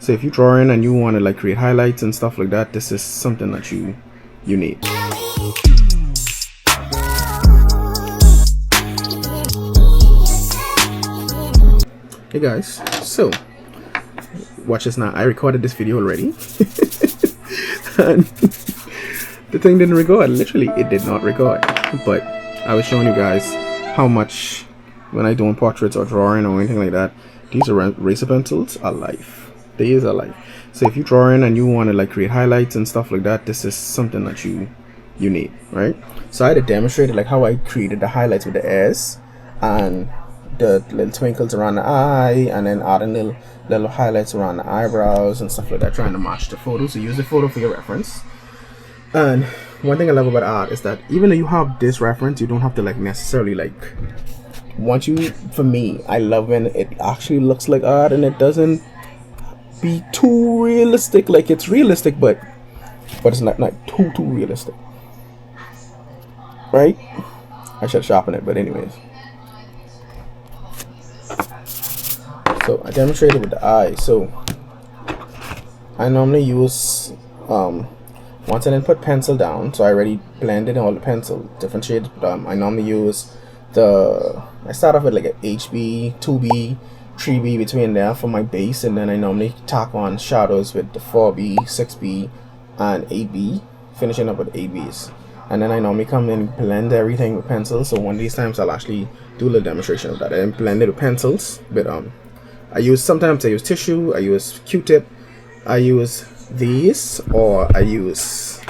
So if you're drawing and you want to like create highlights and stuff like that, this is something that you need. Hey guys, so watch this now. I recorded this video already and the thing didn't record. Literally it did not record, but I was showing you guys how much when I doing portraits or drawing or anything like that, these eraser pencils are life. They is a life. So if you're drawing and you want to like create highlights and stuff like that, this is something that you need, right? So I had to demonstrate like how I created the highlights with the airs and the little twinkles around the eye, and then adding little highlights around the eyebrows and stuff like that, trying to match the photo. So use the photo for your reference. And one thing I love about art is that even though you have this reference, you don't have to like necessarily like, once you, for me, I love when it actually looks like art and it doesn't be too realistic. Like it's realistic, but it's not too realistic, right? I should sharpen it, but anyways. So I demonstrated with the eye. So I normally use once I then put pencil down, so I already blended all the pencil, different shades. I normally use I start off with like a HB, 2B, 3B between there for my base, and then I normally tack on shadows with the 4B, 6B, and 8B, finishing up with 8Bs. And then I normally come in and blend everything with pencils. So one of these times I'll actually do a little demonstration of that. I then blend it with pencils, but sometimes I use tissue, I use Q-tip, I use these, or I use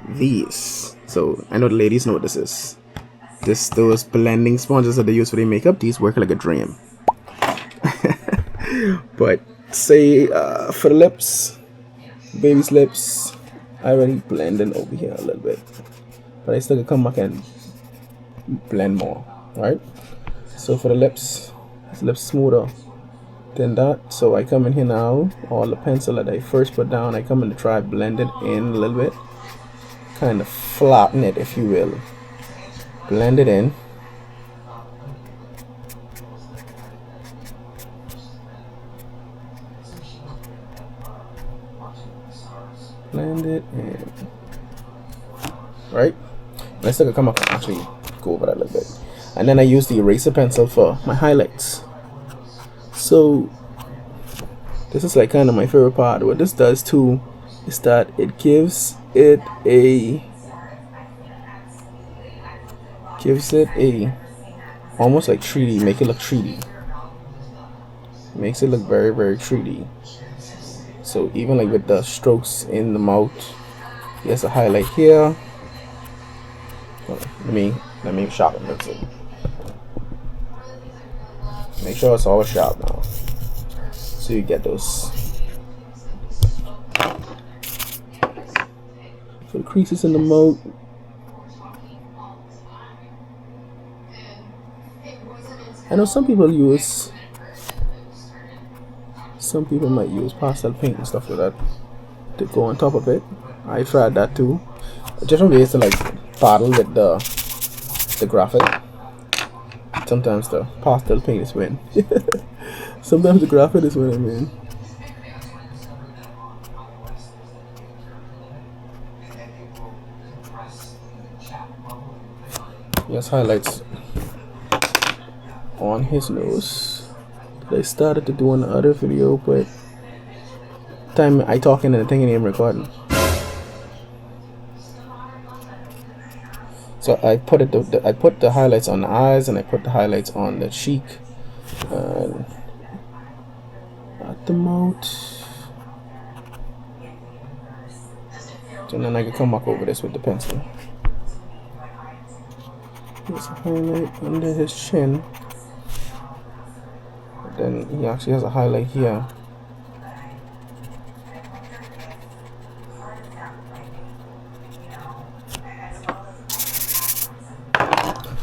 these. So I know the ladies know what this is. Those blending sponges that they use for their makeup, these work like a dream. But say for the lips, baby's lips, I already blended over here a little bit, but I still can come back and blend more, right? So for the lips, it's lips smoother than that. So I come in here now, all the pencil that I first put down, I come in to try blend it in a little bit, kind of flatten it, if you will, blend it in. Blend it in, right? Let's still come up and actually go over that a little bit. And then I use the eraser pencil for my highlights. So this is like kind of my favorite part. What this does too is that it gives it a almost like 3D, make it look 3D. Makes it look very 3D. So even like with the strokes in the mouth, there's a highlight here. Let me sharpen it. So make sure it's always sharp now, so you get those. So the creases in the mouth. I know some people might use pastel paint and stuff like that to go on top of it. I tried that too. Different ways to like paddle with the graphite. Sometimes the pastel paint is win. Sometimes the graphite is winning, man. Yes, highlights on his nose. I started to do on the other video, but time I talking and the thing ain't even recording. So I put I put the highlights on the eyes, and I put the highlights on the cheek and at the mouth. And then I can come back over this with the pencil. There's a highlight under his chin. Then he actually has a highlight here.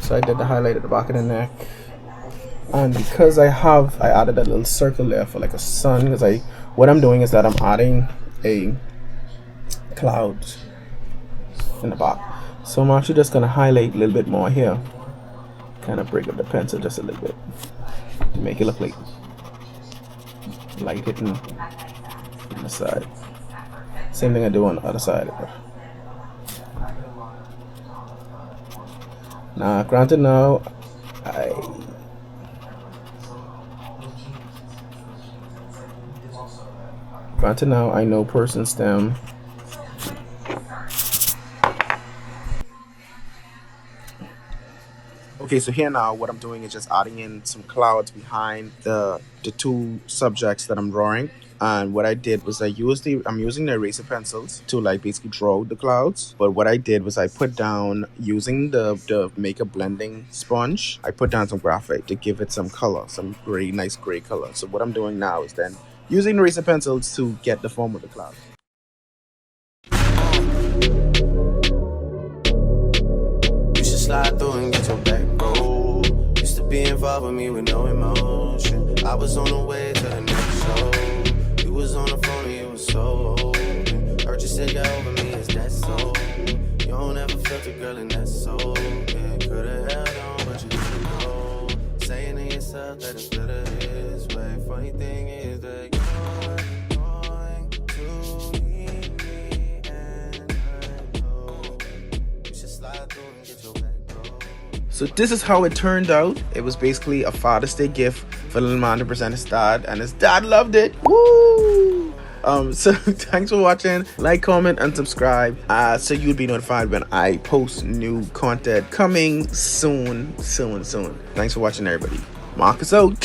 So I did the highlight at the back of the neck, and because I added a little circle there for like a sun, because what I'm doing is that I'm adding a cloud in the back. So I'm actually just gonna highlight a little bit more here, kind of break up the pencil just a little bit to make it look like light hitting the side. Same thing I do on the other side. Now, granted, now I know person stem. Okay, so here now what I'm doing is just adding in some clouds behind the two subjects that I'm drawing. And what I did was I'm using the eraser pencils to like basically draw the clouds. But what I did was I put down, using the makeup blending sponge, I put down some graphite to give it some color, some really nice gray color. So what I'm doing now is then using the eraser pencils to get the form of the cloud. You should slide through and get your back roll. Used to be involved with me with no emotion. I was on the way to the next show. You was on the phone and you was so open. Heard you say you're over me, is that so? You don't ever felt a girl in that soul. Yeah, could've held on, but you didn't go. Saying to yourself that it's better this way. Funny thing is that you're going to leave me, and I know you should slide through and get your back roll. So this is how it turned out. It was basically a Father's Day gift for the little man to present his dad, and his dad loved it. Woo! So thanks for watching. Like, comment, and subscribe so you'll be notified when I post new content coming soon. Thanks for watching, everybody. Marcus out.